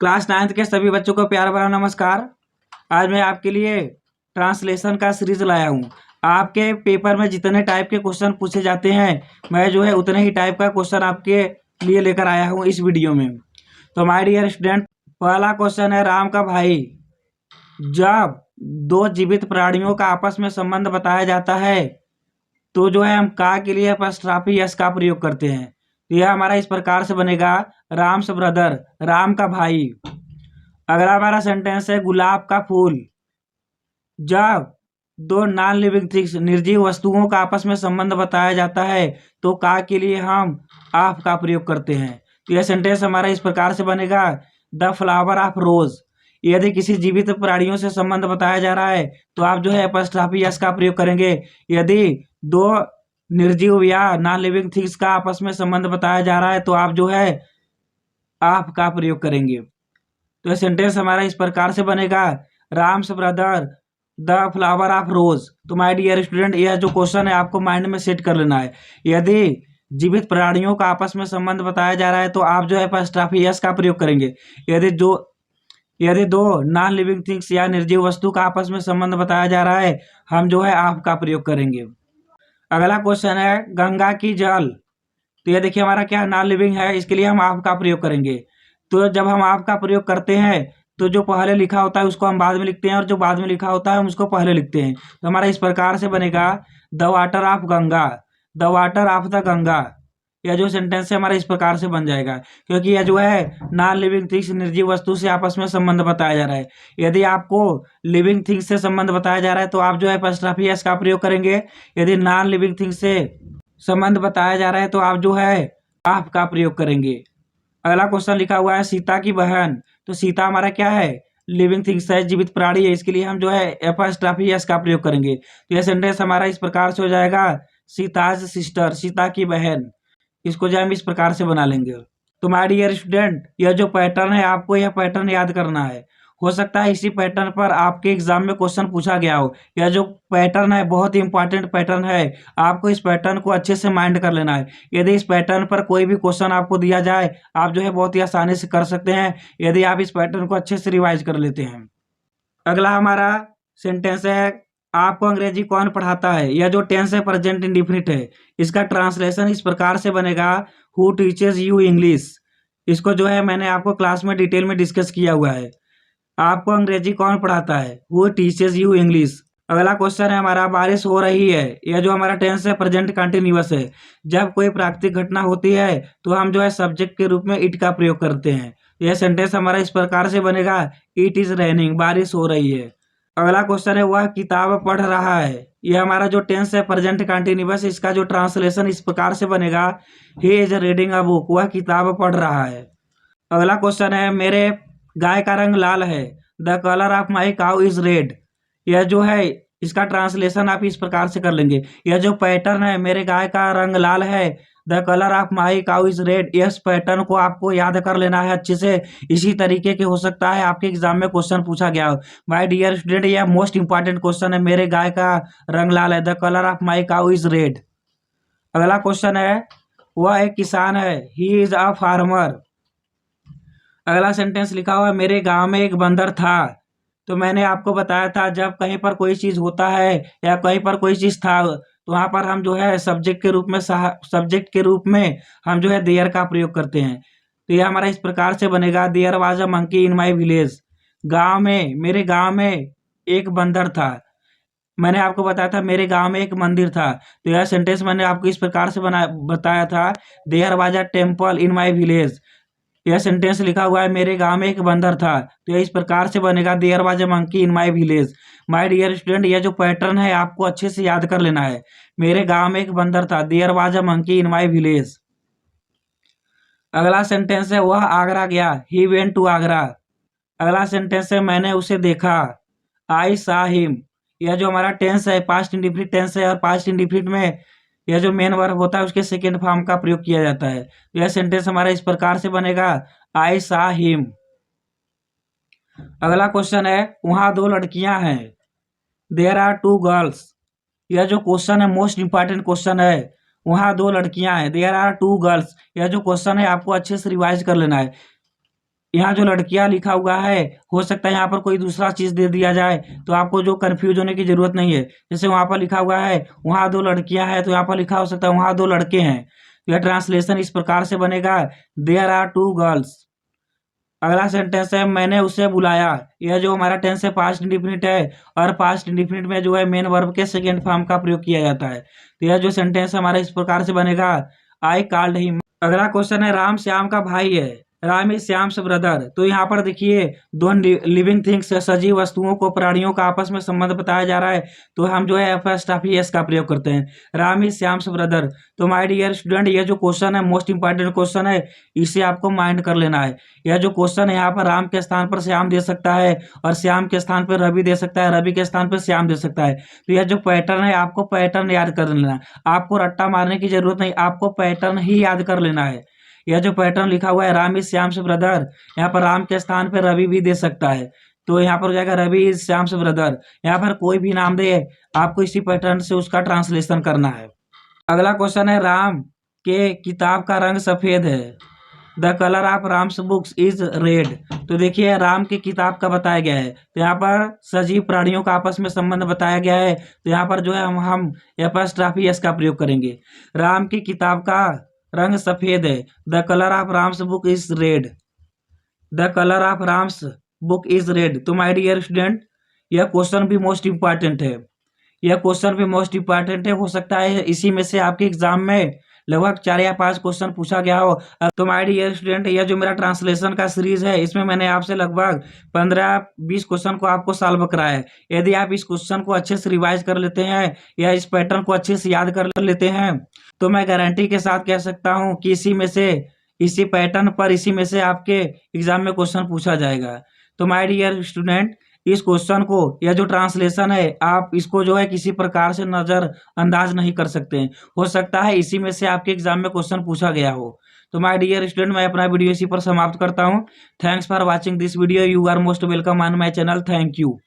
Class 9th के सभी बच्चों को प्यार भरा नमस्कार। आज मैं आपके लिए ट्रांसलेशन का सीरीज लाया हूँ। आपके पेपर में जितने टाइप के क्वेश्चन पूछे जाते हैं, मैं जो है उतने ही टाइप का क्वेश्चन आपके लिए लेकर आया हूँ इस वीडियो में। तो माय डियर स्टूडेंट, पहला क्वेश्चन है राम का भाई। जब दो जीवित प्राणियों का आपस में संबंध बताया जाता है तो जो है हम का के लिए अपस्ट्रॉफी यस का प्रयोग करते हैं। तो यह हमारा इस प्रकार से बनेगा, राम्स ब्रदर, राम का भाई। अगला हमारा सेंटेंस है गुलाब का फूल। जब दो नॉन लिविंग थिंग्स, निर्जीव वस्तुओं का आपस में संबंध बताया जाता है तो का के लिए हम ऑफ का प्रयोग करते हैं। तो यह सेंटेंस हमारा इस प्रकार से बनेगा, द फ्लावर ऑफ रोज। यदि किसी जीवित प्राणियों से संबंध बताया जा रहा है तो आप जो है अपस्ट्रॉफी यस का प्रयोग करेंगे। यदि दो निर्जीव या नॉन लिविंग थिंग्स का आपस में संबंध बताया जा रहा है तो आप जो है ऑफ का प्रयोग करेंगे। तो यह सेंटेंस हमारा इस प्रकार से बनेगा, Ram's brother, the flower of रोज। तो माय डियर स्टूडेंट, यह जो क्वेश्चन है आपको माइंड में सेट कर लेना है। यदि जीवित प्राणियों का आपस में संबंध बताया जा रहा है तो आप जो है अपस्ट्रॉफी यस का प्रयोग करेंगे। यदि दो नॉन लिविंग थिंग्स या निर्जीव वस्तु का आपस में संबंध बताया जा रहा है, हम जो है ऑफ का प्रयोग करेंगे। अगला क्वेश्चन है गंगा की जल। तो यह देखिए हमारा क्या नॉन लिविंग है, इसके लिए हम ऑफ का प्रयोग करेंगे। तो जब हम ऑफ का प्रयोग करते हैं तो जो पहले लिखा होता है उसको हम बाद में लिखते हैं और जो बाद में लिखा होता है हम उसको पहले लिखते हैं। तो हमारा इस प्रकार से बनेगा, the water of Ganga, the water of the Ganga. यह जो सेंटेंस है हमारा इस प्रकार से बन जाएगा, क्योंकि यह जो है नॉन लिविंग थिंग्स, निर्जीव वस्तु से आपस में संबंध बताया जा रहा है। यदि आपको लिविंग थिंग्स से संबंध बताया जा रहा है तो आप जो है अपस्ट्रॉफी एस का प्रयोग करेंगे। यदि नॉन लिविंग थिंग्स से संबंध बताया जा रहा है तो आप जो है ऑफ का प्रयोग करेंगे। अगला क्वेश्चन लिखा हुआ है सीता की बहन। तो सीता हमारा क्या है, लिविंग थिंग्स है, जीवित प्राणी है, इसके लिए हम जो है अपस्ट्रॉफी एस का प्रयोग करेंगे। तो यह सेंटेंस हमारा इस प्रकार से हो जाएगा, सीताज सिस्टर, सीता की बहन। इसको जो हम इस प्रकार से बना लेंगे। तो माय डियर स्टूडेंट, यह जो पैटर्न है आपको यह पैटर्न याद करना है। हो सकता है इसी पैटर्न पर आपके एग्जाम में क्वेश्चन पूछा गया हो। यह जो पैटर्न है बहुत ही इंपॉर्टेंट पैटर्न है, आपको इस पैटर्न को अच्छे से माइंड कर लेना है। यदि इस पैटर्न पर कोई भी क्वेश्चन आपको दिया जाए, आप जो है बहुत ही आसानी से कर सकते हैं यदि आप इस पैटर्न को अच्छे से रिवाइज कर लेते हैं। अगला हमारा सेंटेंस है, आपको अंग्रेजी कौन पढ़ाता है। यह जो टेंस है प्रेजेंट इंडिफिनिट है, इसका ट्रांसलेशन इस प्रकार से बनेगा, हु टीचेस यू इंग्लिश। इसको जो है मैंने आपको क्लास में डिटेल में डिस्कस किया हुआ है। आपको अंग्रेजी कौन पढ़ाता है, हु टीचेस यू इंग्लिश। अगला क्वेश्चन है हमारा, बारिश हो रही है। यह जो हमारा टेंस है प्रेजेंट कंटिन्यूअस है। जब कोई प्राकृतिक घटना होती है तो हम जो है सब्जेक्ट के रूप में इट का प्रयोग करते हैं। यह सेंटेंस हमारा इस प्रकार से बनेगा, इट इज रेनिंग, बारिश हो रही है। अगला क्वेश्चन है, वह किताब पढ़ रहा है। यह हमारा जो टेंस है प्रेजेंट कंटिन्यूअस, इसका जो ट्रांसलेशन इस प्रकार से बनेगा, he is reading a book, वह किताब पढ़ रहा है। अगला क्वेश्चन है, मेरे गाय का रंग लाल है। The colour of my cow is red. यह जो है इसका ट्रांसलेशन आप इस प्रकार से कर लेंगे। यह जो पैटर्न है, मेरे गाय का रंग लाल है, the colour of my cow is red, इस पैटर्न को आपको याद कर लेना है अच्छे से। इसी तरीके के हो सकता है आपके एग्जाम में क्वेश्चन पूछा गया हो। माय डियर स्टूडेंट, यह मोस्ट इंपॉर्टेंट क्वेश्चन है, मेरे गाय का रंग लाल है, the colour of my cow is red. अगला क्वेश्चन है, वह एक किसान है, ही इज अ फार्मर। अगला सेंटेंस लिखा हुआ है, मेरे गांव में एक बंदर था। तो मैंने आपको बताया था जब कहीं पर कोई चीज होता है या कहीं पर कोई चीज था तो वहां पर हम जो है सब्जेक्ट के रूप में हम जो है देयर का प्रयोग करते हैं। तो यह हमारा इस प्रकार से बनेगा, there was a monkey in my village. गांव में, मेरे गांव में एक बंदर था। मैंने आपको बताया था मेरे गांव में एक मंदिर था। तो यह सेंटेंस मैंने आपको इस प्रकार से बताया था, there was a temple in my village. यह सेंटेंस लिखा हुआ है, मेरे गांव में एक बंदर था। तो यह इस प्रकार से बनेगा, there was a monkey in my village. My dear student, यह जो पैटर्न है आपको अच्छे से याद कर लेना है। मेरे गांव में एक बंदर था, there was a monkey in my village. अगला सेंटेंस है, वह आगरा गया, ही वेंट टू आगरा। अगला सेंटेंस है, मैंने उसे देखा, आई सा हिम। यह जो हमारा टेंस है पास्ट इंडिफिनिट टेंस है और पास्ट इंडिफिनिट में यह जो मेन वर्ब होता है उसके सेकेंड फॉर्म का प्रयोग किया जाता है। यह सेंटेंस हमारा इस प्रकार से बनेगा, आई सा हिम। अगला क्वेश्चन है, वहां दो लड़कियां हैं, देयर आर टू गर्ल्स। यह जो क्वेश्चन है मोस्ट इंपॉर्टेंट क्वेश्चन है, वहां दो लड़कियां हैं, देयर आर टू गर्ल्स। यह जो क्वेश्चन है आपको अच्छे से रिवाइज कर लेना है। यहाँ जो लड़कियां लिखा हुआ है, हो सकता है यहाँ पर कोई दूसरा चीज दे दिया जाए, तो आपको जो कंफ्यूज होने की जरूरत नहीं है। जैसे वहां पर लिखा हुआ है वहां दो लड़कियां हैं, तो यहाँ पर लिखा हो सकता है वहां दो लड़के हैं। तो यह ट्रांसलेशन इस प्रकार से बनेगा, देयर आर टू गर्ल्स। अगला सेंटेंस है मैंने उसे बुलाया। यह जो हमारा टेंस है पास्ट इंडिफिनिट है, और पास्ट इंडिफिनिट में जो है मेन वर्ब के सेकेंड फॉर्म का प्रयोग किया जाता है। तो यह जो सेंटेंस हमारा इस प्रकार से बनेगा, आई कॉल्ड हिम। अगला क्वेश्चन है राम श्याम का भाई है, राम इज श्याम्स ब्रदर। तो यहाँ पर देखिए दो लिविंग थिंग्स, सजीव वस्तुओं को, प्राणियों का आपस में संबंध बताया जा रहा है, तो हम जो है फर्स्ट ऑफ एस का प्रयोग करते हैं, राम इज श्याम्स ब्रदर। तो माय डियर स्टूडेंट, यह जो क्वेश्चन है मोस्ट इंपॉर्टेंट क्वेश्चन है, इसे आपको माइंड कर लेना है। यह जो क्वेश्चन है यहाँ पर राम के स्थान पर श्याम दे सकता है, और श्याम के स्थान पर रवि दे सकता है, रवि के स्थान पर श्याम दे सकता है। तो यह जो पैटर्न है आपको पैटर्न याद कर लेना है, आपको रट्टा मारने की जरूरत नहीं, आपको पैटर्न ही याद कर लेना है। यह जो पैटर्न लिखा हुआ है राम इज श्याम से ब्रदर, यहाँ पर राम के स्थान पर रवि भी दे सकता है, तो यहाँ पर हो जाएगा रवि इज श्याम से ब्रदर। यहाँ पर कोई भी नाम दे, आपको इसी पैटर्न से उसका ट्रांसलेशन करना है। अगला क्वेश्चन है राम के किताब का रंग सफेद है, the colour of Ram's books is red. तो देखिए राम की किताब का बताया गया है, तो यहाँ पर सजीव प्राणियों का आपस में संबंध बताया गया है, तो यहाँ पर जो है हम एपॉस्ट्रॉफी एस का प्रयोग करेंगे। राम की किताब का रंग सफेद है, the colour of Ram's book is red, the colour of Ram's book is red. तो माय डियर स्टूडेंट, यह क्वेश्चन भी मोस्ट इंपॉर्टेंट है, यह क्वेश्चन भी मोस्ट इंपॉर्टेंट है। हो सकता है इसी में से आपके एग्जाम में लगभग 4 या 5 क्वेश्चन पूछा गया हो। तो माय डियर स्टूडेंट, यह जो मेरा ट्रांसलेशन का सीरीज है, इसमें मैंने आपसे लगभग 15-20 क्वेश्चन को आपको सॉल्व कराया है। यदि आप इस क्वेश्चन को अच्छे से रिवाइज कर लेते हैं, या इस पैटर्न को अच्छे से याद कर लेते हैं, तो मैं गारंटी के साथ कह सकता हूँ कि इसी पैटर्न पर इसी में से आपके एग्जाम में क्वेश्चन पूछा जाएगा। तो माय डियर स्टूडेंट, इस क्वेश्चन को, यह जो ट्रांसलेशन है, आप इसको जो है किसी प्रकार से नजर अंदाज नहीं कर सकते हैं। हो सकता है इसी में से आपके एग्जाम में क्वेश्चन पूछा गया हो। तो माय डियर स्टूडेंट, मैं अपना वीडियो इसी पर समाप्त करता हूं। Thanks for watching this video, you are most welcome on my channel. Thank you.